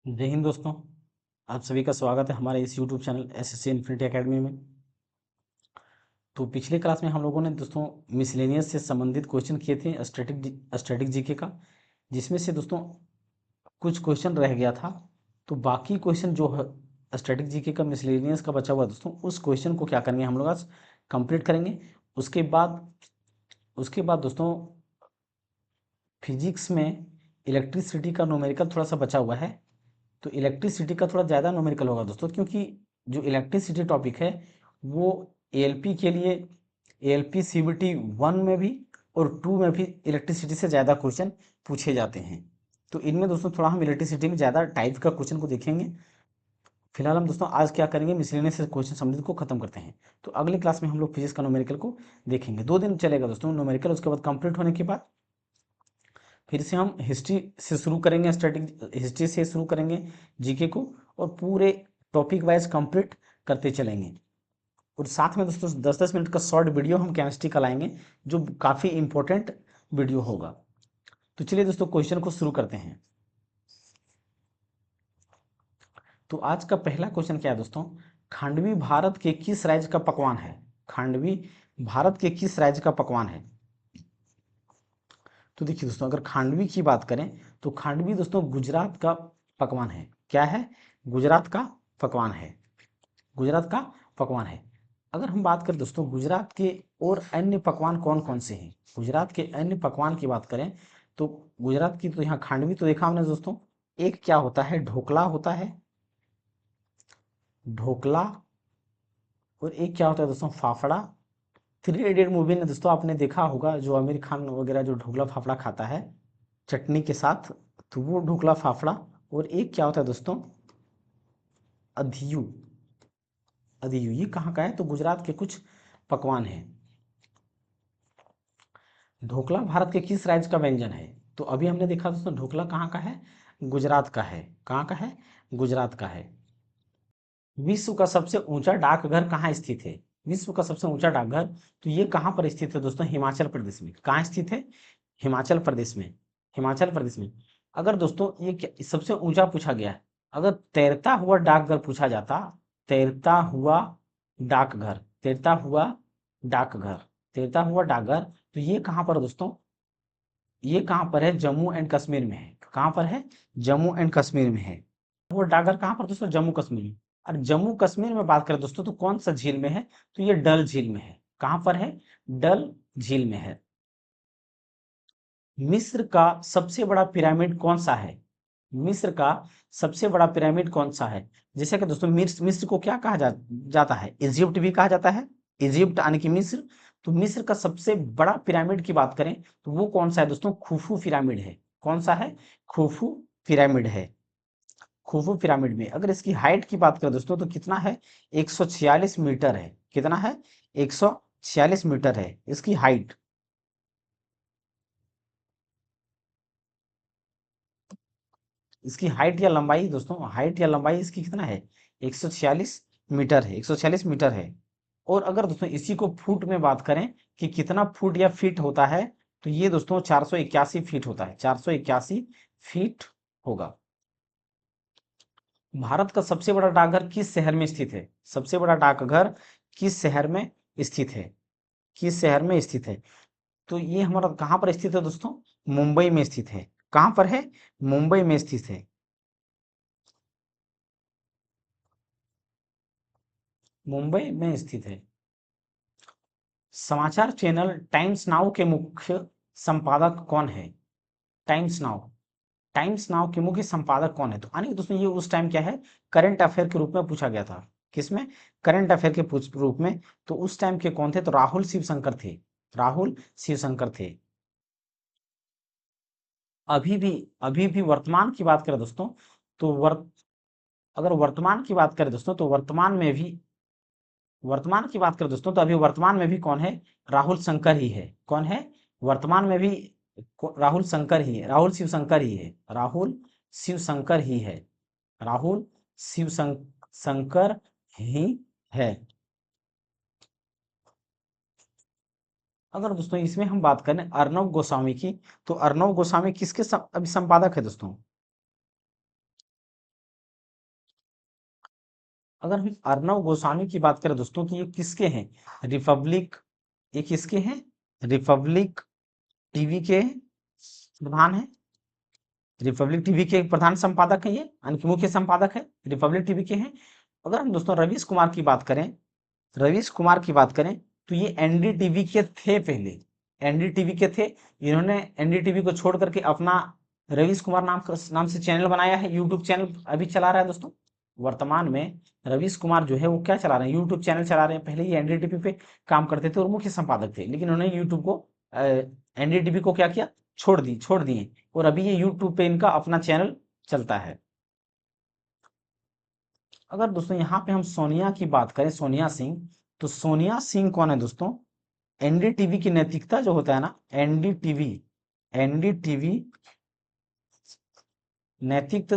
जय हिंद दोस्तों। आप सभी का स्वागत है हमारे इस YouTube channel SSC infinity academy में। तो पिछले क्लास में हम लोगों ने दोस्तों मिसलेनियस से संबंधित क्वेश्चन किए थे स्टैटिक जीके का, जिसमें से दोस्तों कुछ क्वेश्चन रह गया था। तो बाकी क्वेश्चन जो है स्टैटिक जीके का मिसलेनियस का बचा हुआ दोस्तों, उस क्वेश्चन को क्या करेंगे हम लोग आज कंप्लीट करेंगे। उसके बाद दोस्तों फिजिक्स में इलेक्ट्रिसिटी का न्यूमेरिकल थोड़ा सा बचा हुआ है। तो इलेक्ट्रिसिटी का थोड़ा ज़्यादा न्यूमेरिकल होगा दोस्तों, क्योंकि जो इलेक्ट्रिसिटी टॉपिक है वो एएलपी के लिए एएलपी सीबीटी 1 में भी और 2 में भी इलेक्ट्रिसिटी से ज़्यादा क्वेश्चन पूछे जाते हैं। तो इनमें दोस्तों थोड़ा हम इलेक्ट्रिसिटी में ज़्यादा टाइप का क्वेश्चन को देखेंगे। फिलहाल हम दोस्तों आज क्या करेंगे, मिसलेनियस से क्वेश्चन संबंधित को खत्म करते हैं। तो अगली क्लास में हम लोग फिजिक्स का न्यूमेरिकल को देखेंगे। 2 दिन चलेगा दोस्तों न्यूमेरिकल। उसके बाद कंप्लीट होने के बाद फिर से हम हिस्ट्री से शुरू करेंगे, स्टैटिक हिस्ट्री से शुरू करेंगे जीके को, और पूरे टॉपिक वाइज कंप्लीट करते चलेंगे। और साथ में दोस्तों 10-10 मिनट का शॉर्ट वीडियो हम केमिस्ट्री का लाएंगे, जो काफ़ी इंपॉर्टेंट वीडियो होगा। तो चलिए दोस्तों क्वेश्चन को शुरू करते हैं। तो आज का पहला क्वेश्चन क्या है दोस्तों, खांडवी भारत के किस राज्य का पकवान है। खांडवी भारत के किस राज्य का पकवान है। तो देखिए दोस्तों, अगर खांडवी की बात करें तो खांडवी दोस्तों गुजरात का पकवान है। क्या है, गुजरात का पकवान है। गुजरात का पकवान है। अगर हम बात करें दोस्तों गुजरात के और अन्य पकवान कौन कौन से हैं, गुजरात के अन्य पकवान की बात करें तो गुजरात की तो यहाँ खांडवी तो देखा हमने दोस्तों। एक क्या होता है, ढोकला होता है, ढोकला। और एक क्या होता है दोस्तों, फाफड़ा। थ्री इडियट मूवी में दोस्तों आपने देखा होगा, जो आमिर खान वगैरह जो ढोकला फाफड़ा खाता है चटनी के साथ, तो वो ढोकला फाफड़ा। और एक क्या होता है दोस्तों, अधियू। अधियू ये कहाँ का है, तो गुजरात के कुछ पकवान हैं। ढोकला भारत के किस राज्य का व्यंजन है। तो अभी हमने देखा दोस्तों ढोकला कहाँ का है, गुजरात का है। कहाँ का है, गुजरात का है। विश्व का सबसे ऊंचा डाकघर कहाँ स्थित है। विश्व का सबसे ऊंचा डाकघर, तो ये कहाँ पर स्थित है दोस्तों, हिमाचल प्रदेश में। कहाँ स्थित है, हिमाचल प्रदेश में। हिमाचल प्रदेश में। अगर दोस्तों सबसे ऊंचा पूछा गया है, अगर तैरता हुआ डाकघर पूछा जाता, तैरता हुआ डाकघर, तैरता हुआ डाकघर, तैरता हुआ डाकघर, तो ये कहाँ पर दोस्तों, ये कहाँ पर है, जम्मू एंड कश्मीर में है। कहाँ पर है, जम्मू एंड कश्मीर में है। वो डाकघर कहाँ पर दोस्तों, जम्मू कश्मीर में। और जम्मू कश्मीर में बात करें दोस्तों तो कौन सा झील में है, तो ये डल झील में है। कहाँ पर है, डल झील में है। मिस्र का सबसे बड़ा पिरामिड कौन सा है। मिस्र का सबसे बड़ा पिरामिड कौन सा है। जैसे कि दोस्तों मिस्र को क्या कहा जाता है, इजिप्ट भी कहा जाता है। इजिप्ट यानी कि मिस्र। तो मिस्र का सबसे बड़ा पिरामिड की बात करें तो वो कौन सा है दोस्तों, खुफू पिरामिड है। कौन सा है, खुफू पिरामिड है। खुफू पिरामिड में अगर इसकी हाइट की बात करें दोस्तों तो कितना है, 146 मीटर है। कितना है, 146 मीटर है इसकी हाइट। इसकी हाइट या लंबाई दोस्तों, हाइट या लंबाई इसकी कितना है, 146 मीटर है। 146 मीटर है। और अगर दोस्तों इसी को फुट में बात करें कि कितना फुट या फीट होता है, तो ये दोस्तों 481 फीट होता है। 481 फीट होगा। भारत का सबसे बड़ा डाकघर किस शहर में स्थित है। सबसे बड़ा डाकघर किस शहर में स्थित है, किस शहर में स्थित है। तो ये हमारा कहाँ पर स्थित है दोस्तों, मुंबई में स्थित है। कहाँ पर है, मुंबई में स्थित है। मुंबई में स्थित है। समाचार चैनल टाइम्स नाउ के मुख्य संपादक कौन है। टाइम्स नाउ, टाइम्स नाउ के मुख्य संपादक कौन है। तो यानी कि दोस्तों ये उस टाइम क्या है, करंट अफेयर के रूप में पूछा गया था। किसमें, करंट अफेयर के रूप में। तो उस टाइम के कौन थे, तो राहुल शिवशंकर थे। राहुल शिवशंकर थे। अभी भी, अभी भी वर्तमान की बात करें दोस्तों तो अगर वर्तमान की बात करें दोस्तों तो वर्तमान में भी, वर्तमान की बात करें दोस्तों तो अभी वर्तमान में भी कौन है, राहुल शंकर ही है। कौन है, वर्तमान में भी राहुल शंकर ही है, राहुल शिवशंकर ही है। राहुल शिवशंकर ही है। राहुल शिवशंकर ही है। अगर दोस्तों इसमें हम बात करें अर्णव गोस्वामी की, तो अर्णव गोस्वामी किसके अभी संपादक है दोस्तों, अगर हम अर्नब गोस्वामी की बात करें दोस्तों, तो ये किसके हैं? रिपब्लिक, ये किसके हैं? रिपब्लिक टीवी के प्रधान है। रिपब्लिक टीवी के प्रधान संपादक है ये, यानी कि मुख्य संपादक है, रिपब्लिक टीवी के हैं। अगर हम दोस्तों रवीश कुमार की बात करें, रवीश कुमार की बात करें, तो ये एनडीटीवी के थे पहले, एनडीटीवी के थे। इन्होंने एनडीटीवी को छोड़ करके अपना रवीश कुमार नाम से चैनल बनाया है, यूट्यूब चैनल अभी चला रहा है दोस्तों। वर्तमान में रवीश कुमार जो है वो क्या चला रहे हैं? यूट्यूब चैनल चला रहे हैं। पहले ये एनडीटीवी पे काम करते थे और मुख्य संपादक थे, लेकिन उन्होंने यूट्यूब को, एनडीटीवी को क्या किया? छोड़ दिए, और अभी ये यूट्यूब पे इनका अपना चैनल चलता है। अगर दोस्तों यहाँ पे हम सोनिया की बात करें, सोनिया सिंह, तो सोनिया सिंह कौन है दोस्तों? एनडीटीवी की नैतिकता जो होता है ना, एनडीटीवी, एनडीटीवी नैतिक,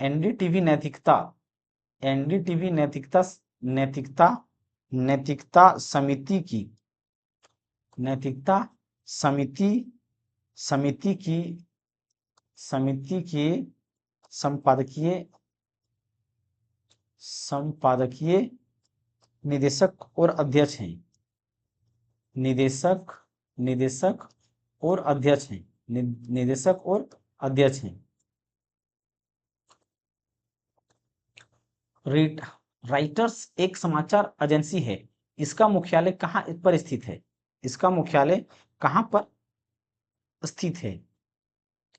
एनडीटीवी नैतिकता, एनडीटीवी नैतिकता, नैतिकता नैतिकता समिति की, नैतिकता समिति, समिति की, समिति के संपादकीय, संपादकीय निदेशक और अध्यक्ष हैं। निदेशक, निदेशक और अध्यक्ष हैं, निदेशक और अध्यक्ष हैं। राइटर्स एक समाचार एजेंसी है। इसका मुख्यालय कहाँ पर स्थित है? इसका मुख्यालय कहाँ पर स्थित है?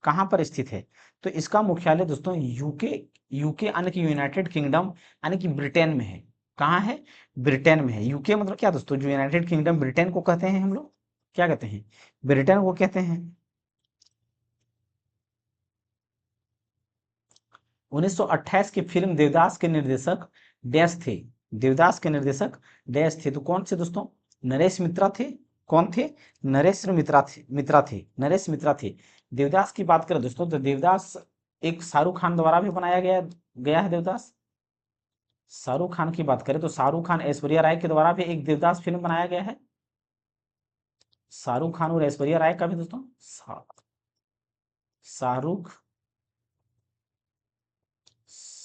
कहाँ पर स्थित है? तो इसका मुख्यालय दोस्तों यूके, यूके यानी कि यूनाइटेड किंगडम, यानी कि ब्रिटेन में है। कहाँ है? ब्रिटेन में है। यूके मतलब क्या दोस्तों? जो यूनाइटेड किंगडम, ब्रिटेन को कहते हैं हम लोग, क्या कहते हैं? ब्रिटेन को कहते हैं। 1928 की फिल्म देवदास के निर्देशक डैश थे। देवदास के निर्देशक डैश थे, तो कौन से दोस्तों? नरेश मित्रा थे। कौन थे? नरेश मित्रा थे, नरेश मित्रा थे। देवदास की बात करें दोस्तों, तो देवदास एक शाहरुख खान द्वारा भी बनाया गया है देवदास। शाहरुख खान की बात करें तो शाहरुख खान, ऐश्वर्या राय के द्वारा भी एक देवदास फिल्म बनाया गया है। शाहरुख खान और ऐश्वर्या राय का भी दोस्तों, शाहरुख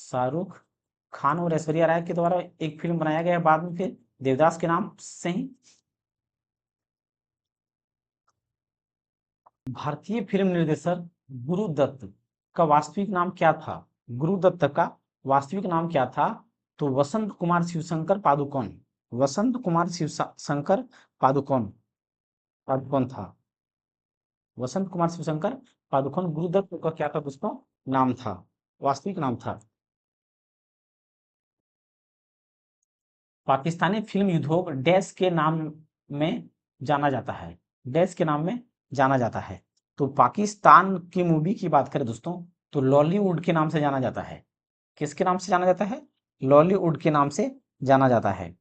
शाहरुख खान और ऐश्वर्या राय के द्वारा एक फिल्म बनाया गया है बाद में फिर देवदास के नाम से ही। भारतीय फिल्म निर्देशक गुरुदत्त का वास्तविक नाम क्या था? गुरुदत्त का वास्तविक नाम क्या था? तो वसंत कुमार शिवशंकर पादुकोण, वसंत कुमार शिवशंकर पादुकोण, पादुकोण था। वसंत कुमार शिवशंकर पादुकोण गुरुदत्त का क्या था दोस्तों? नाम था, वास्तविक नाम था। पाकिस्तानी फिल्म उद्योग डैश के नाम में जाना जाता है, डैश के नाम में जाना जाता है। तो पाकिस्तान की मूवी की बात करें दोस्तों, तो लॉलीवुड के नाम से जाना जाता है। किसके नाम से जाना जाता है? लॉलीवुड के नाम से जाना जाता है।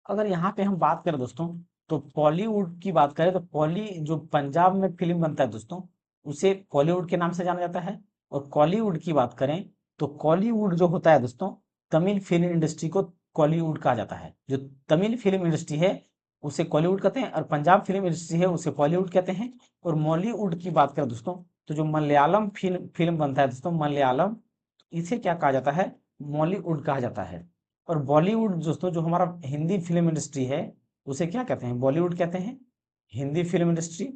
अगर यहाँ पे हम बात करें दोस्तों, तो बॉलीवुड की बात करें, तो पॉली जो पंजाब में फिल्म बनता है दोस्तों, उसे बॉलीवुड के नाम से जाना जाता है। और कॉलीवुड की बात करें, तो कॉलीवुड जो होता है दोस्तों, तमिल फिल्म इंडस्ट्री को कॉलीवुड कहा जाता है। जो तमिल फिल्म इंडस्ट्री है उसे कॉलीवुड कहते हैं, और पंजाब फिल्म इंडस्ट्री है उसे बॉलीवुड कहते हैं। और मॉलीवुड की बात करें दोस्तों, तो जो मलयालम फिल्म बनता है दोस्तों, मलयालम, इसे क्या कहा जाता है? मॉलीवुड कहा जाता है। और बॉलीवुड दोस्तों जो हमारा हिंदी फिल्म इंडस्ट्री है उसे क्या कहते हैं? बॉलीवुड कहते हैं। Hindi film industry,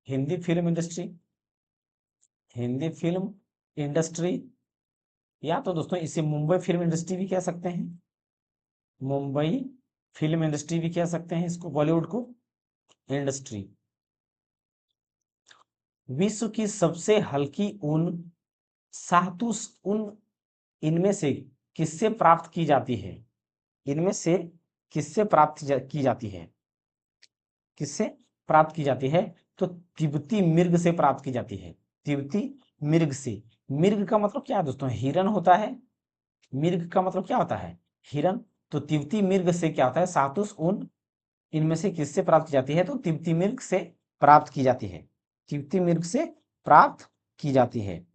Hindi film industry, Hindi film industry, या तो दोस्तों इसे मुंबई फिल्म इंडस्ट्री भी कह सकते हैं, मुंबई फिल्म इंडस्ट्री भी कह सकते हैं इसको, बॉलीवुड को इंडस्ट्री। विश्व की सबसे हल्की ऊन शाहतूश ऊन इनमें से किससे प्राप्त की जाती है? इनमें से किससे प्राप्त की जाती है? किससे प्राप्त की जाती है? तो तिब्बती मिर्ग से प्राप्त की जाती है, तिब्बती मिर्ग से। मिर्ग का मतलब क्या है दोस्तों? हिरन होता है। मिर्ग का मतलब क्या होता है? हिरन। तो तिब्बती मिर्ग से क्या होता है? शाहतूश ऊन इनमें से किससे प्राप्त की जाती है? तो तिब्बती मिर्ग से प्राप्त की जाती है, तिब्बती मिर्ग से प्राप्त की जाती है।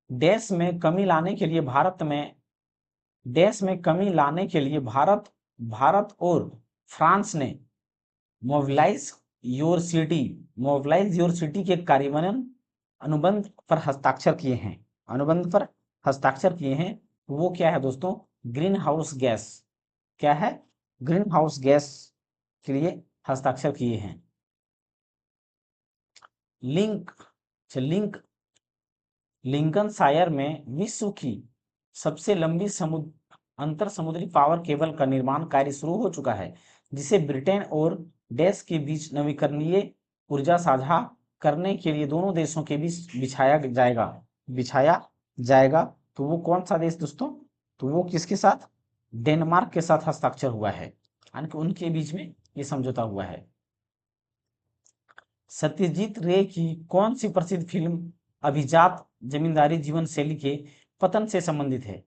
देश में कमी लाने के लिए भारत में, देश में कमी लाने के लिए भारत, भारत और फ्रांस ने mobilise your city, mobilise your city के कार्यान्वयन अनुबंध पर हस्ताक्षर किए हैं, अनुबंध पर हस्ताक्षर किए हैं। वो क्या है दोस्तों? ग्रीन हाउस गैस, क्या है? ग्रीन हाउस गैस के लिए हस्ताक्षर किए हैं। लिंकनशायर में विश्व की सबसे लंबी अंतर समुद्री पावर केबल का निर्माण कार्य शुरू हो चुका है, जिसे ब्रिटेन और देश के बीच नवीकरणीय ऊर्जा साझा करने के लिए दोनों देशों के बीच बिछाया जाएगा। तो वो कौन सा देश दोस्तों? तो वो किसके साथ? डेनमार्क के साथ हस्ताक्षर हुआ है, यानी कि उनके बीच में ये समझौता हुआ है। सत्यजीत रे की कौन सी प्रसिद्ध फिल्म अभिजात जमींदारी जीवन शैली के पतन से संबंधित है?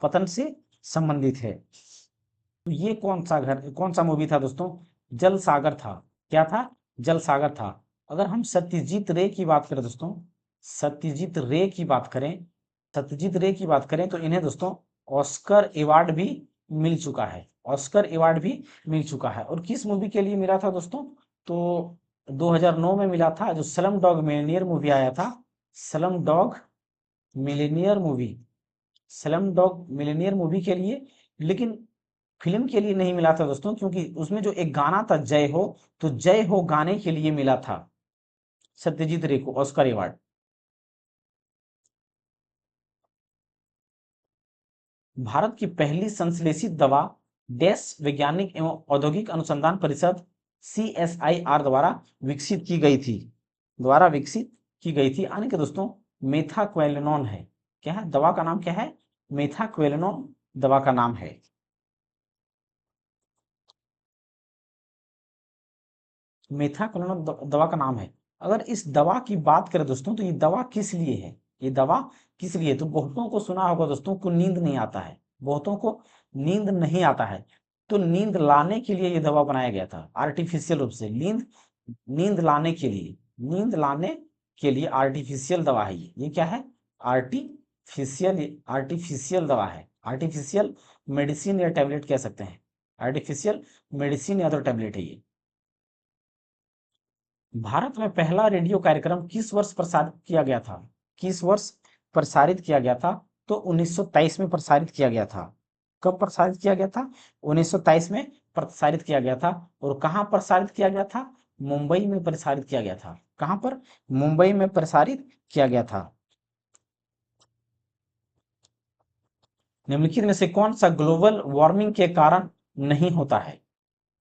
पतन से संबंधित है। तो ये कौन सा मूवी था दोस्तों? जल सागर था। क्या था? जल सागर था। अगर हम सत्यजीत रे की बात करें दोस्तों, सत्यजीत रे की बात करें, सत्यजीत रे की बात करें तो इन्हें दोस्तों ऑस्कर अवार्ड भी मिल चुका है, ऑस्कर अवार्ड भी मिल चुका है। और किस मूवी के लिए मिला था दोस्तों? तो 2009 में मिला था, जो स्लम डॉग मिलियनेयर मूवी आया था, slum dog millionaire movie, slum dog millionaire movie के लिए। लेकिन फिल्म के लिए नहीं मिला था दोस्तों, क्योंकि उसमें जो एक गाना था जय हो, तो जय हो गाने के लिए मिला था सत्यजीत रे को ऑस्कर अवार्ड। भारत की पहली संश्लेषित दवा डैश वैज्ञानिक एवं औद्योगिक अनुसंधान परिषद CSIR द्वारा विकसित की गई थी, यानी कि दोस्तों मेथाक्वेलेनोन है। क्या है? दवा का नाम क्या है? मेथाक्वेलेनोन दवा का नाम है। मेथाक्वेलेनोन दवा का नाम है। अगर इस दवा की बात करें दोस्तों, तो ये दवा किस लिए है? ये दवा किस लिए? तो बहुतों को सुना होगा दोस्तों को नींद नहीं आता है, बहुतों को नींद नहीं आता है, तो नींद लाने के लिए ये दवा बनाया गया था आर्टिफिशियल रूप से। नींद लाने के लिए, नींद लाने के लिए आर्टिफिशियल दवा है ये क्या है? आर्टिफिशियल दवा है, आर्टिफिशियल मेडिसिन या टैबलेट कह सकते हैं, आर्टिफिशियल मेडिसिन या तो टैबलेट है ये। भारत में पहला रेडियो कार्यक्रम किस वर्ष प्रसारित किया गया था? किस वर्ष प्रसारित किया गया था? तो 1923 में प्रसारित किया गया था। कब प्रसारित किया गया था? 1923 में प्रसारित किया गया था। और कहाँ प्रसारित किया गया था? मुंबई में प्रसारित किया गया था। कहाँ पर? मुंबई में प्रसारित किया गया था। निम्नलिखित में से कौन सा ग्लोबल वार्मिंग के कारण नहीं होता है?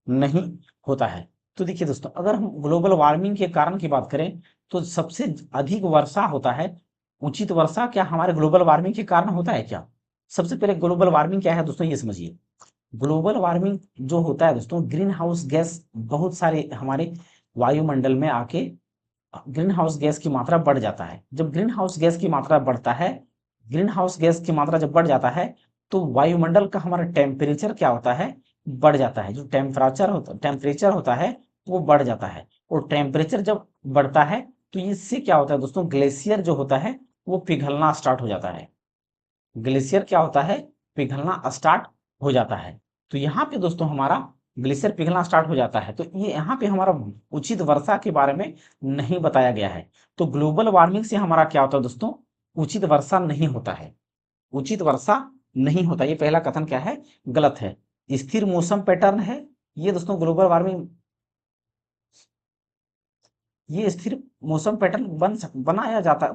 नहीं होता है। तो देखिए दोस्तों, अगर हम ग्लोबल वार्मिंग के कारण की बात करें, तो सबसे अधिक वर्षा होता है, उचित वर्षा क्या हमारे ग्लोबल वार्मिंग के कारण होता है क्या? सबसे पहले ग्लोबल वार्मिंग क्या है दोस्तों, ये समझिए। ग्लोबल वार्मिंग जो होता है दोस्तों, ग्रीन हाउस गैस बहुत सारे हमारे वायुमंडल में आके ग्रीन हाउस गैस की मात्रा बढ़ जाता है। जब ग्रीन हाउस गैस की मात्रा बढ़ता है, ग्रीन हाउस गैस की मात्रा जब बढ़ जाता है, तो वायुमंडल का हमारा टेम्परेचर क्या होता है? बढ़ जाता है। जो टेम्परेचर होता है वो बढ़ जाता है। और टेम्परेचर जब बढ़ता है, तो इससे क्या होता है दोस्तों? ग्लेशियर जो होता है वो पिघलना स्टार्ट हो जाता है। ग्लेशियर क्या होता है? पिघलना स्टार्ट हो जाता है। तो यहाँ पे दोस्तों हमारा ग्लेशियर पिघलना स्टार्ट हो जाता है। तो ये यहाँ पे हमारा उचित वर्षा के बारे में नहीं बताया गया है। तो ग्लोबल वार्मिंग से हमारा क्या होता है दोस्तों? उचित वर्षा नहीं होता है, उचित वर्षा नहीं होता। ये पहला कथन क्या है? गलत है। स्थिर मौसम पैटर्न है, ये दोस्तों ग्लोबल वार्मिंग, ये स्थिर मौसम पैटर्न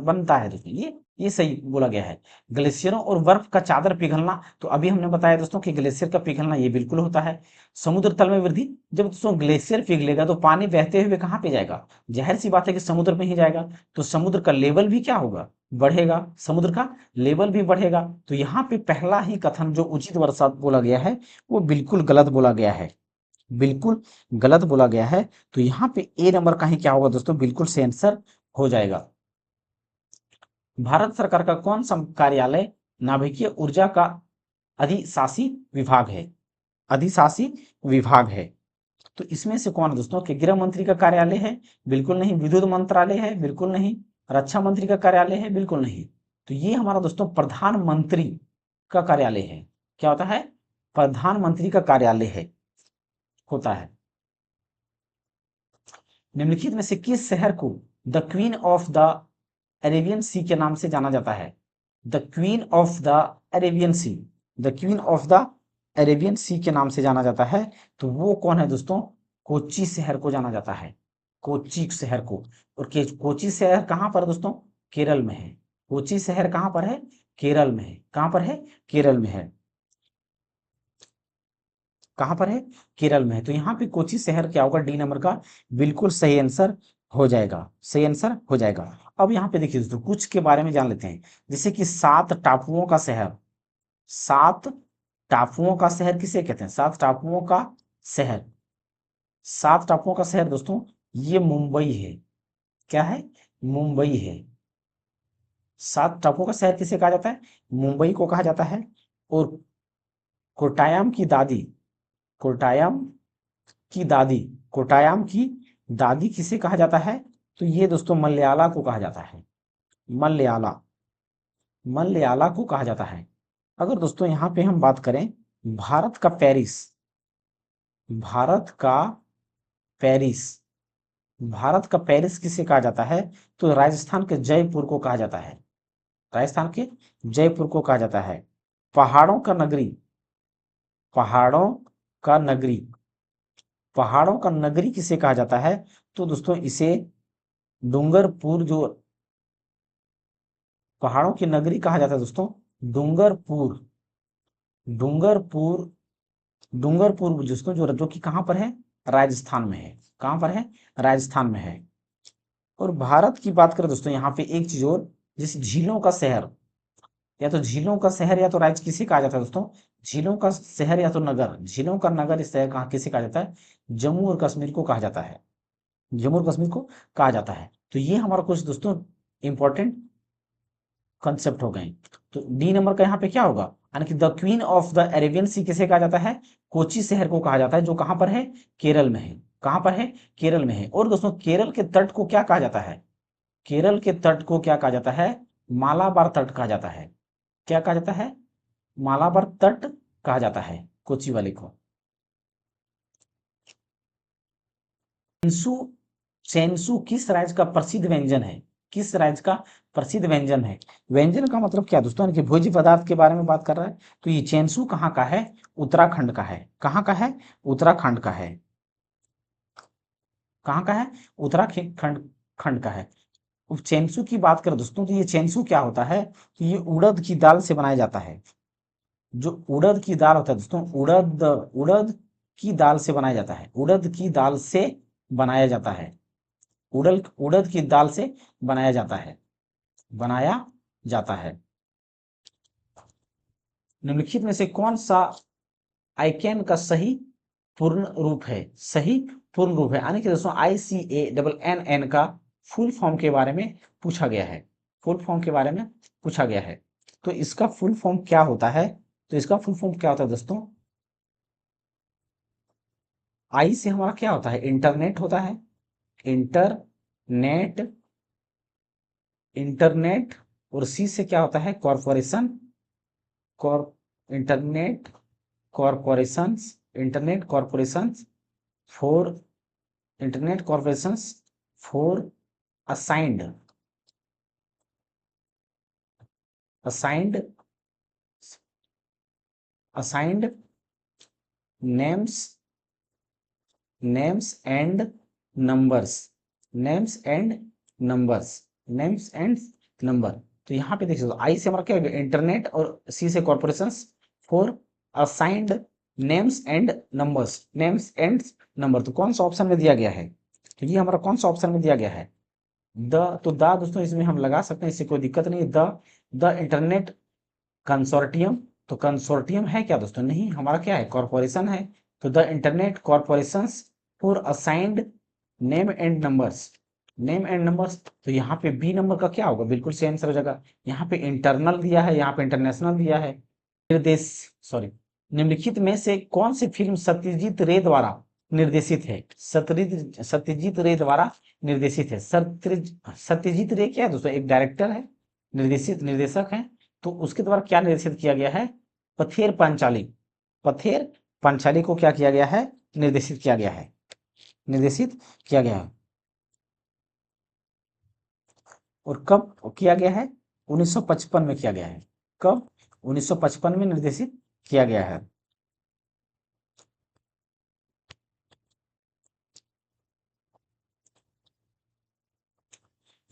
बनता है दोस्तों, ये सही बोला गया है। ग्लेशियरों और बर्फ का चादर पिघलना, तो अभी हमने बताया दोस्तों कि ग्लेशियर का पिघलना ये बिल्कुल होता है। समुद्र तल में वृद्धि, जब दोस्तों ग्लेशियर पिघलेगा तो पानी बहते हुए कहाँ पे जाएगा? जाहिर सी बात है कि समुद्र में ही जाएगा। तो समुद्र का लेवल भी क्या होगा? बढ़ेगा, समुद्र का लेवल भी बढ़ेगा। तो यहाँ पे पहला ही कथन जो उचित वर्षा बोला गया है, वो बिल्कुल गलत बोला गया है, बिल्कुल गलत बोला गया है। तो यहाँ पे ए नंबर का ही क्या होगा दोस्तों? बिल्कुल से आंसर हो जाएगा। भारत सरकार का कौन सा कार्यालय नाभिकीय ऊर्जा का अधिशासी विभाग है? अधिशासी विभाग है। तो इसमें से कौन है दोस्तों? कि गृह मंत्री का कार्यालय है? बिल्कुल नहीं। विद्युत मंत्रालय है? बिल्कुल नहीं। रक्षा मंत्री का कार्यालय है? बिल्कुल नहीं। तो ये हमारा दोस्तों प्रधानमंत्री का कार्यालय है। क्या होता है? प्रधानमंत्री का कार्यालय है, होता है। निम्नलिखित में से किस शहर को the queen of the Arabian Sea के नाम से जाना जाता है? The queen of the Arabian Sea, the queen of the Arabian Sea के नाम से जाना जाता है। तो वो कौन है दोस्तों? कोच्चि शहर को जाना जाता है, कोच्चि शहर को। और कोच्चि शहर कहाँ पर दोस्तों? केरल में है। कोच्चि शहर कहाँ पर है? केरल में है। कहाँ पर है? केरल में है। कहाँ पर है? केरल में है। तो यहाँ पे कोच्चि शहर क्या होगा? डी नंबर का बिल्कुल सही आंसर हो जाएगा, सही आंसर हो जाएगा। अब यहाँ पे देखिए दोस्तों, कुछ के बारे में जान लेते हैं। जैसे कि 7 टापुओं का शहर, 7 टापुओं का शहर किसे कहते हैं? 7 टापुओं का शहर, 7 टापुओं का शहर दोस्तों, ये मुंबई है। क्या है? मुंबई है। 7 टापुओं का शहर किसे कहा जाता है? मुंबई को कहा जाता है। और कोट्टायम की दादी, कोट्टायम की दादी, कोट्टायम की दादी किसे कहा जाता है? तो ये दोस्तों मलयाला को कहा जाता है। मलयाला, मलयाला को कहा जाता है। अगर दोस्तों यहाँ पे हम बात करें, भारत का पेरिस, भारत का पेरिस, भारत का पेरिस किसे कहा जाता है? तो राजस्थान के जयपुर को कहा जाता है। राजस्थान के जयपुर को कहा जाता है। पहाड़ों का नगरी, पहाड़ों का नगरी, पहाड़ों का नगरी किसे कहा जाता है? तो दोस्तों इसे डूंगरपुर, जो पहाड़ों की नगरी कहा जाता है दोस्तों, डूंगरपुर, डूंगरपुर, डूंगरपुर दोस्तों, जो कि कहाँ पर है? राजस्थान में है। कहाँ पर है? राजस्थान में है। और भारत की बात करें दोस्तों, यहाँ पे एक चीज और, जैसे झीलों का शहर, या तो झीलों का शहर या तो राज्य किसे कहा जाता है दोस्तों? झीलों का शहर या तो नगर, झीलों का नगर इस शहर कहाँ किसे कहा जाता है? जम्मू और कश्मीर को कहा जाता है। जम्मू और कश्मीर को कहा जाता है। तो ये हमारा कुछ दोस्तों इंपॉर्टेंट कंसेप्ट हो गए। तो डी नंबर का यहाँ पे क्या होगा? यानी कि the queen of the Arabian Sea किसे कहा जाता है? कोची शहर को कहा जाता है, जो कहाँ पर है? केरल में है। कहाँ पर है? केरल में है। और दोस्तों केरल के तट को क्या कहा जाता है? केरल के तट को क्या कहा जाता है? मालाबार तट कहा जाता है। क्या कहा जाता है? मालाबार तट कहा जाता है कोची वाले को। चेंसू, चेंसू किस राज्य का प्रसिद्ध व्यंजन है? किस राज्य का प्रसिद्ध व्यंजन है? व्यंजन का मतलब क्या दोस्तों? यानी कि भोज्य पदार्थ के बारे में बात कर रहा है। तो ये चेंसू कहाँ का है? उत्तराखंड का है। कहाँ का है? उत्तराखंड का है। कहाँ का है? उत्तराखंड, खंड का है। अब चेंसू की बात करें दोस्तों, तो ये चेंसू क्या होता है? तो ये उड़द की दाल से बनाया जाता है। जो उड़द की दाल होता है दोस्तों, उड़द, उड़द की दाल से बनाया जाता है। उड़द की दाल से बनाया जाता है। उड़द, उड़द की दाल से बनाया जाता है, बनाया जाता है। निम्नलिखित में से कौन सा आइकैन का सही पूर्ण रूप है? सही पूर्ण रूप है, यानी कि दोस्तों ICANN का फुल फॉर्म के बारे में पूछा गया है। फुल फॉर्म के बारे में पूछा गया है। तो इसका फुल फॉर्म क्या होता है? तो इसका फुल फॉर्म क्या होता है दोस्तों? आई से हमारा क्या होता है? इंटरनेट होता है। Internet, internet. और सी से क्या होता है? कॉरपोरेशन, कॉर internet corporations, internet corporations for, internet corporations for assigned, assigned, assigned names, names and numbers, names and numbers, names and number. तो यहाँ पे देखिए आई से हमारा क्या होगा? इंटरनेट, और सी से corporations for assigned names and numbers, names and number. तो कौन सा ऑप्शन में दिया गया है? तो ये हमारा कौन सा ऑप्शन में दिया गया है? द, तो द दोस्तों इसमें हम लगा सकते हैं, इससे कोई दिक्कत नहीं है। द इंटरनेट कंसोर्टियम, तो कंसोर्टियम है क्या दोस्तों? नहीं, हमारा क्या है? कॉरपोरेशन है। तो the internet corporations for assigned name and numbers, name and numbers. तो यहाँ पे बी नंबर का क्या होगा? बिल्कुल सही आंसर हो जाएगा। यहाँ पे इंटरनल दिया है, यहाँ पे इंटरनेशनल दिया है। निर्देश, सॉरी, निम्नलिखित में से कौन सी फिल्म सत्यजीत रे द्वारा निर्देशित है? सत्यजीत रे द्वारा निर्देशित है। सत्यजीत रे क्या है दोस्तों? एक डायरेक्टर है, निर्देशित निर्देशक है। तो उसके द्वारा क्या निर्देशित किया गया है? पथेर पांचाली, पथेर पांचाली को क्या किया गया है? निर्देशित किया गया है, निर्देशित किया गया है। और कब किया गया है? 1955 में किया गया है। कब? 1955 में निर्देशित किया गया है।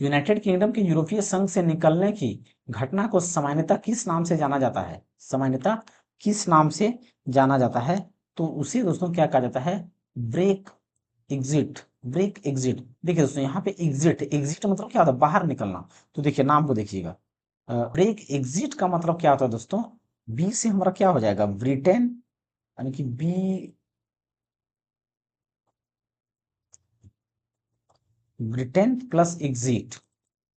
यूनाइटेड किंगडम के यूरोपीय संघ से निकलने की घटना को सामान्यतः किस नाम से जाना जाता है? सामान्यतः किस नाम से जाना जाता है? तो उसे दोस्तों क्या कहा जाता है? Break exit. Break exit. देखिए दोस्तों, यहाँ पे एग्जिट, एग्जिट मतलब क्या होता है? बाहर निकलना। तो देखिए नाम को देखिएगा, ब्रेक एग्जिट का मतलब क्या होता है दोस्तों? बी से हमारा क्या हो जाएगा? ब्रिटेन, यानी कि B, Britain plus exit.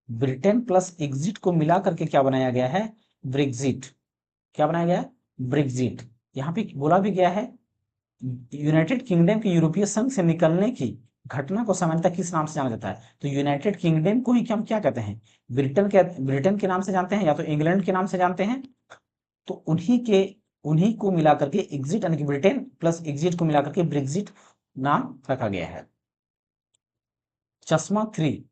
Britain plus exit को मिला करके क्या बनाया गया है? ब्रेक्जिट। क्या बनाया गया? ब्रेक्जिट। यहाँ पे बोला भी गया है यूनाइटेड किंगडम के यूरोपीय संघ से निकलने की घटना को सामान्यतः किस नाम से जाना जाता है? तो यूनाइटेड किंगडम को ही हम क्या कहते हैं? ब्रिटेन के नाम से जानते हैं, या तो इंग्लैंड के नाम से जानते हैं। तो उन्हीं को मिला करके एग्जिट, यानी कि ब्रिटेन प्लस एग्जिट को मिला करके ब्रेक्जिट नाम रखा गया है। चश्मा 3,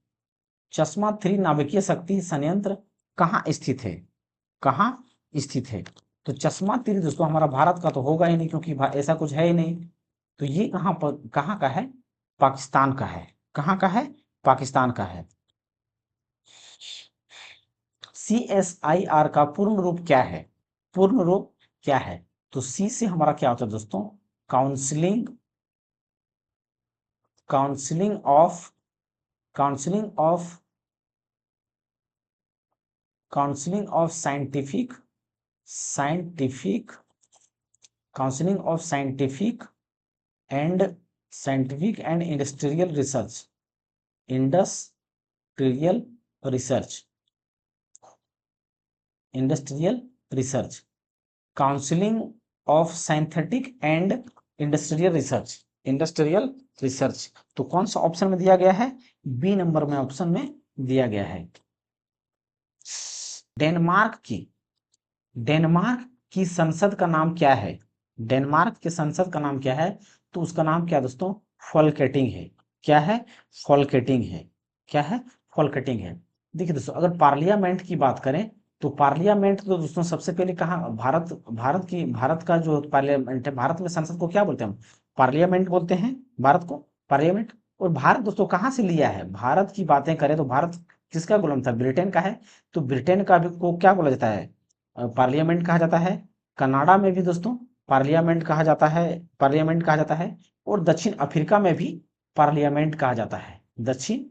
चश्मा 3 नाभिकीय शक्ति संयंत्र कहाँ स्थित है? कहाँ स्थित है? तो चश्मा 3 दोस्तों हमारा भारत का तो होगा ही नहीं, क्योंकि ऐसा कुछ है ही नहीं। तो ये कहाँ का है? पाकिस्तान का है। कहाँ का है? पाकिस्तान का है। CSIR का पूर्ण रूप क्या है? पूर्ण रूप क्या है? तो सी से हमारा क्या होता है दोस्तों? Counselling, counselling of, counselling of, counselling of scientific, scientific, counselling of scientific and, scientific and industrial research, industrial research, industrial research, counselling of synthetic and industrial research, industrial research. तो कौन सा ऑप्शन में दिया गया है? बी नंबर में option में दिया गया है। डेनमार्क की, डेनमार्क की संसद का नाम क्या है? डेनमार्क के संसद का नाम क्या है? तो उसका नाम क्या है दोस्तों? फॉल्केटिंग है। क्या है? फॉल्केटिंग है। क्या है? फॉल्केटिंग है। देखिए दोस्तों, अगर पार्लियामेंट की बात करें तो पार्लियामेंट तो दोस्तों सबसे पहले कहाँ? भारत का जो पार्लियामेंट है, भारत में संसद को क्या बोलते हैं हम? पार्लियामेंट बोलते हैं भारत को, पार्लियामेंट। और भारत दोस्तों कहाँ से लिया है? भारत की बातें करें तो भारत किसका गुलाम था? ब्रिटेन का है। तो ब्रिटेन का भी को क्या बोला जाता है? पार्लियामेंट कहा जाता है। कनाडा में भी दोस्तों पार्लियामेंट कहा जाता है, पार्लियामेंट कहा जाता है। और दक्षिण अफ्रीका में भी पार्लियामेंट कहा जाता है। दक्षिण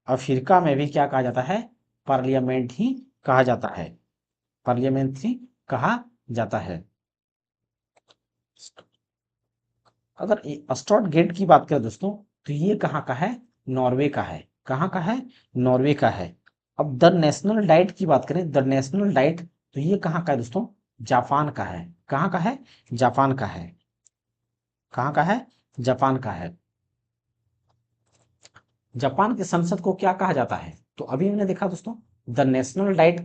अफ्रीका में भी क्या कहा जाता है? पार्लियामेंट ही कहा जाता है, पार्लियामेंट ही कहा जाता है। अगर स्टॉट गेट की बात करें दोस्तों, तो ये कहाँ का है? नॉर्वे का है। कहाँ का है? नॉर्वे का है। अब द नेशनल डाइट की बात करें, द नेशनल डाइट, तो ये कहाँ का है दोस्तों? जापान का है। कहाँ का है? जापान का है। कहाँ का है? जापान का है। जापान की संसद को क्या कहा जाता है? तो अभी हमने देखा दोस्तों, द नेशनल डाइट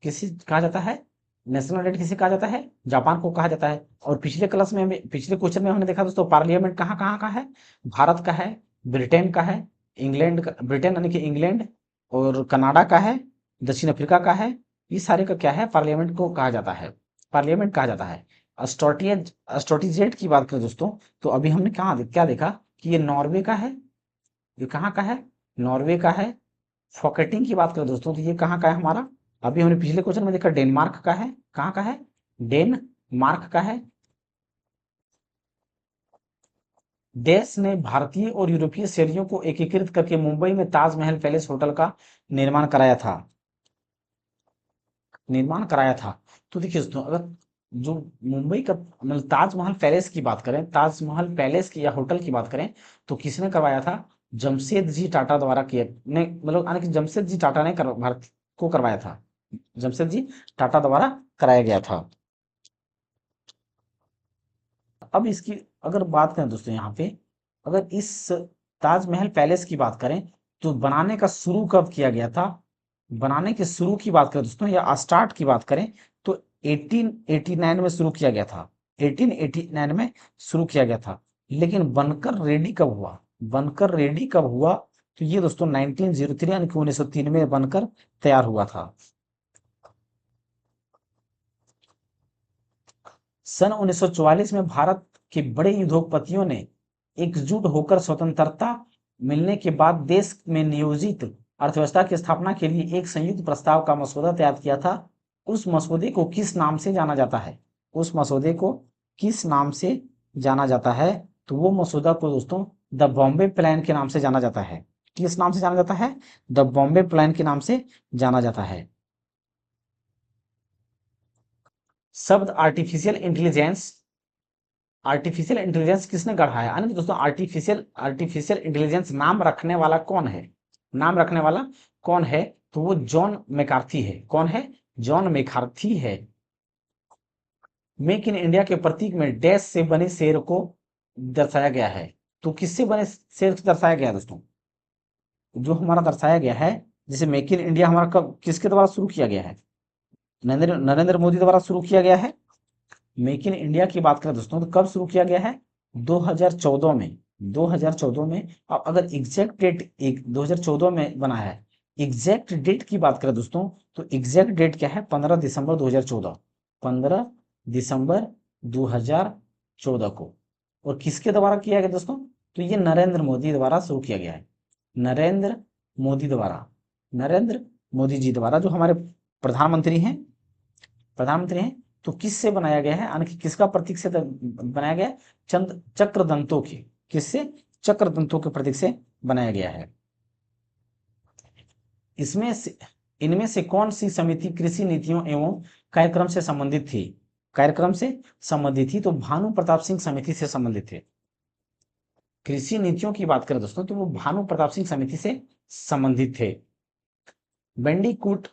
किसी कहा जाता है? नेशनल डाइट किसे कहा जाता है? जापान को कहा जाता है। और पिछले क्लास में हमें, पिछले क्वेश्चन में हमने देखा दोस्तों, पार्लियामेंट कहाँ कहाँ का है? भारत का है, ब्रिटेन का है, इंग्लैंड का, ब्रिटेन यानी कि इंग्लैंड, और कनाडा का है, दक्षिण अफ्रीका का है। ये सारे का क्या है? पार्लियामेंट को कहा जाता है, पार्लियामेंट कहा जाता है। स्टोटिजेट की बात करें दोस्तों, तो अभी हमने कहा क्या देखा कि ये नॉर्वे का है। ये कहाँ का है? नॉर्वे का है। फॉकेटिंग की बात करें दोस्तों, तो ये कहाँ का है हमारा? अभी हमने पिछले क्वेश्चन में देखा डेनमार्क का है। कहाँ का है? डेनमार्क का है। देश ने भारतीय और यूरोपीय शैलियों को एकीकृत करके मुंबई में ताजमहल पैलेस होटल का निर्माण कराया था, निर्माण कराया था। तो देखिए दोस्तों, अगर जो मुंबई का मतलब ताजमहल पैलेस की बात करें, ताजमहल पैलेस की या होटल की बात करें, तो किसने करवाया था? जमशेद जी टाटा द्वारा किया ने, मतलब यानी कि जमशेद जी टाटा ने भारत को करवाया था। जमशेद जी टाटा द्वारा कराया गया था। अब इसकी अगर बात करें दोस्तों, यहाँ पे अगर इस ताजमहल पैलेस की बात करें तो बनाने का शुरू कब किया गया था? बनाने के शुरू की बात करें दोस्तों, या स्टार्ट की बात करें, तो 1889 में शुरू किया गया था। 1889 में शुरू किया गया था। लेकिन बनकर रेडी कब हुआ? बनकर रेडी कब हुआ? तो ये दोस्तों 1903 यानी कि 1903 में बनकर तैयार हुआ था। सन 1944 में भारत के बड़े उद्योगपतियों ने एकजुट होकर स्वतंत्रता मिलने के बाद देश में नियोजित अर्थव्यवस्था की स्थापना के लिए एक संयुक्त प्रस्ताव का मसौदा तैयार किया था। उस मसौदे को किस नाम से जाना जाता है? उस मसौदे को किस नाम से जाना जाता है? तो वो मसौदा को दोस्तों द बॉम्बे प्लान के नाम से जाना जाता है। किस नाम से जाना जाता है? द बॉम्बे प्लान के नाम से जाना जाता है। शब्द आर्टिफिशियल इंटेलिजेंस, आर्टिफिशियल इंटेलिजेंस किसने गढ़ा है? यानी कि दोस्तों आर्टिफिशियल इंटेलिजेंस नाम रखने वाला कौन है? नाम रखने वाला कौन है? तो वो जॉन मैकार्थी है। कौन है? जॉन मैकार्थी है। मेक इन इंडिया के प्रतीक में डैश से बने शेर को दर्शाया गया है। तो किससे बने शेर को दर्शाया गया है दोस्तों? जो हमारा दर्शाया गया है, जैसे मेक इन इंडिया हमारा कब किसके द्वारा शुरू किया गया है? नरेंद्र मोदी द्वारा शुरू किया गया है। मेक इन इंडिया की बात करें दोस्तों तो कब शुरू किया गया है? 2014 में। 2014 में। अब अगर एग्जैक्ट डेट 2014 में बना है, एग्जैक्ट डेट की बात करें दोस्तों तो एग्जैक्ट डेट क्या है? 15 दिसंबर 2014। 15 दिसंबर 2014 को। और किसके द्वारा किया गया दोस्तों? तो ये नरेंद्र मोदी द्वारा शुरू किया गया है। नरेंद्र मोदी द्वारा, नरेंद्र मोदी जी द्वारा, जो हमारे प्रधानमंत्री हैं, प्रधानमंत्री हैं। तो किससे बनाया गया है? यानी कि किसका प्रतीक से बनाया गया है? चंद चक्रदंतों के। किससे? चक्रदंतों के प्रतीक से बनाया गया है। इसमें से इनमें से कौन सी समिति कृषि नीतियों एवं कार्यक्रम से संबंधित थी? कार्यक्रम से संबंधित थी तो भानु प्रताप सिंह समिति से संबंधित थे। कृषि नीतियों की बात करें दोस्तों तो वो भानु प्रताप सिंह समिति से संबंधित थे। बेंडीकूट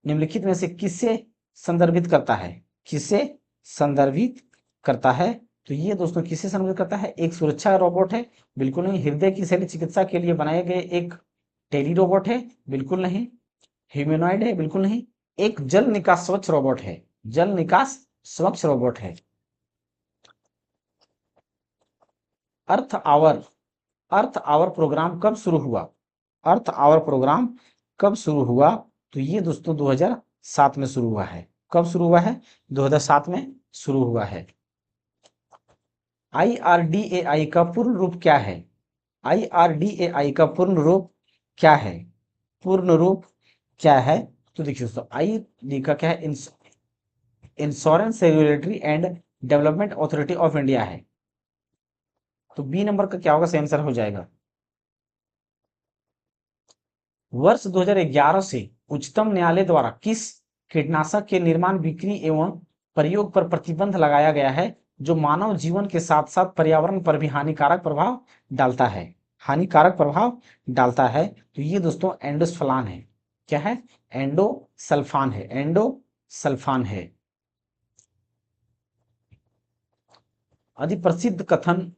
निम्नलिखित में से किससे संदर्भित करता है? किससे संदर्भित करता है? तो ये दोस्तों किससे संदर्भित करता है? एक सुरक्षा रोबोट है? बिल्कुल नहीं। हृदय की शल्य चिकित्सा के लिए बनाए गए एक टेली रोबोट है? बिल्कुल नहीं। ह्यूमनॉइड है? बिल्कुल नहीं। एक जल निकास स्वच्छ रोबोट है? जल निकास स्वच्छ रोबोट है। अर्थ आवर, अर्थ आवर प्रोग्राम कब शुरू हुआ? अर्थ आवर प्रोग्राम कब शुरू हुआ? तो ये दोस्तों 2007 में शुरू हुआ है। कब शुरू हुआ है? 2007 में शुरू हुआ है। IRDAI का पूर्ण रूप क्या है? IRDAI का पूर्ण रूप क्या है? पूर्ण रूप क्या है? तो देखिए दोस्तों आई का क्या है? Insurance regulatory and development authority of India है। तो बी नंबर का क्या होगा? सही आंसर हो जाएगा। वर्ष 2011 से उच्चतम न्यायालय द्वारा किस कीटनाशक के निर्माण, बिक्री एवं प्रयोग पर प्रतिबंध लगाया गया है जो मानव जीवन के साथ साथ पर्यावरण पर भी हानिकारक प्रभाव डालता है? हानिकारक प्रभाव डालता है। तो ये दोस्तों एंडोसल्फान है। क्या है? एंडोसल्फान है। एंडोसल्फान है। अति प्रसिद्ध कथन,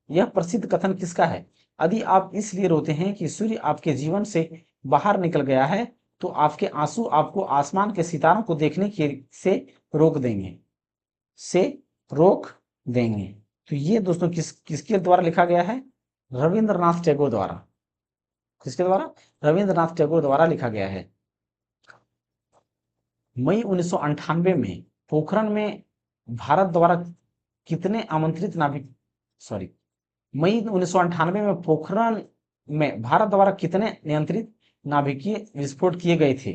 यह प्रसिद्ध कथन किसका है? यदि आप इसलिए रोते हैं कि सूर्य आपके जीवन से बाहर निकल गया है तो आपके आंसू आपको आसमान के सितारों को देखने के से रोक देंगे, से रोक देंगे। तो ये दोस्तों किसके द्वारा लिखा गया है? रविंद्रनाथ टैगोर द्वारा। किसके द्वारा? रविंद्रनाथ टैगोर द्वारा लिखा गया है। मई 1998 में पोखरण में भारत द्वारा कितने आमंत्रित नाभिक, सॉरी, मई 1998 में पोखरण में भारत द्वारा कितने नियंत्रित नाभिकीय विस्फोट किए गए थे?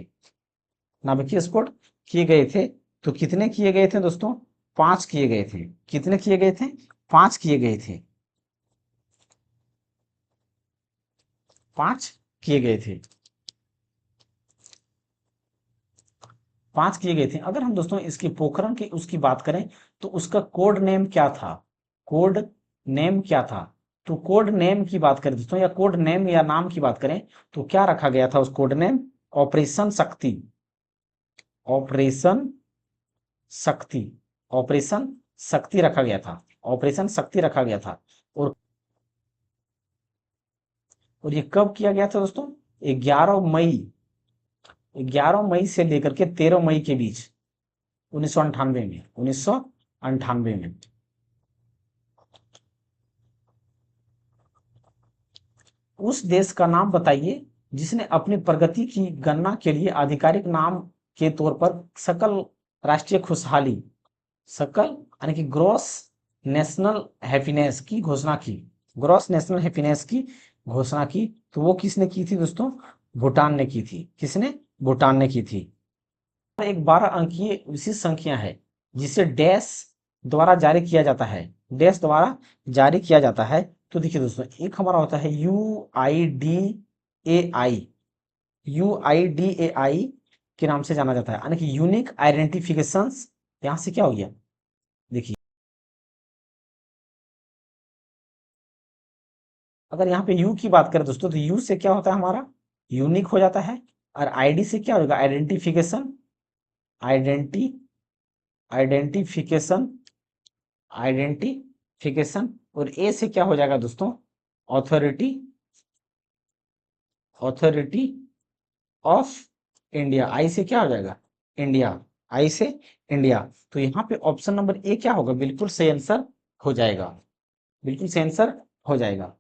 नाभिकीय विस्फोट किए गए थे। तो कितने किए गए थे दोस्तों? 5 किए गए थे। कितने किए गए थे? 5 किए गए थे। 5 किए गए थे। 5 किए गए थे। अगर हम दोस्तों इसकी पोखरण की उसकी बात करें तो उसका कोड नेम क्या था? कोड नेम क्या था? तो कोड नेम की बात करें दोस्तों, या कोड नेम या नाम की बात करें तो क्या रखा गया था उस कोड नेम? ऑपरेशन शक्ति। ऑपरेशन शक्ति। ऑपरेशन शक्ति रखा गया था। ऑपरेशन शक्ति रखा गया था। और ये कब किया गया था दोस्तों? 11 मई, 11 मई से लेकर के 13 मई के बीच 1998 में, 1998 में। उस देश का नाम बताइए जिसने अपनी प्रगति की गणना के लिए आधिकारिक नाम के तौर पर सकल राष्ट्रीय खुशहाली, सकल यानी कि ग्रॉस नेशनल हैप्पीनेस की घोषणा की, ग्रॉस नेशनल हैप्पीनेस की घोषणा की। तो वो किसने की थी दोस्तों? भूटान ने की थी। किसने? भूटान ने की थी। एक 12 अंकीय विशिष्ट संख्या है जिसे डैश द्वारा जारी किया जाता है, डैश द्वारा जारी किया जाता है। तो देखिए दोस्तों, एक हमारा होता है UIDAI, UIDAI के नाम से जाना जाता है, यानी कि यूनिक आइडेंटिफिकेशंस। यहां से क्या हो गया, देखिए अगर यहाँ पे यू की बात करें दोस्तों, तो यू से क्या होता है हमारा? यूनिक हो जाता है। और आईडी से क्या होगा? Identification, identi identification, identification. और ए से क्या हो जाएगा दोस्तों? Authority, authority of India. I से क्या हो जाएगा? इंडिया, आई से इंडिया। तो यहाँ पे ऑप्शन नंबर ए क्या होगा? बिल्कुल सही आंसर हो जाएगा, बिल्कुल सही आंसर हो जाएगा।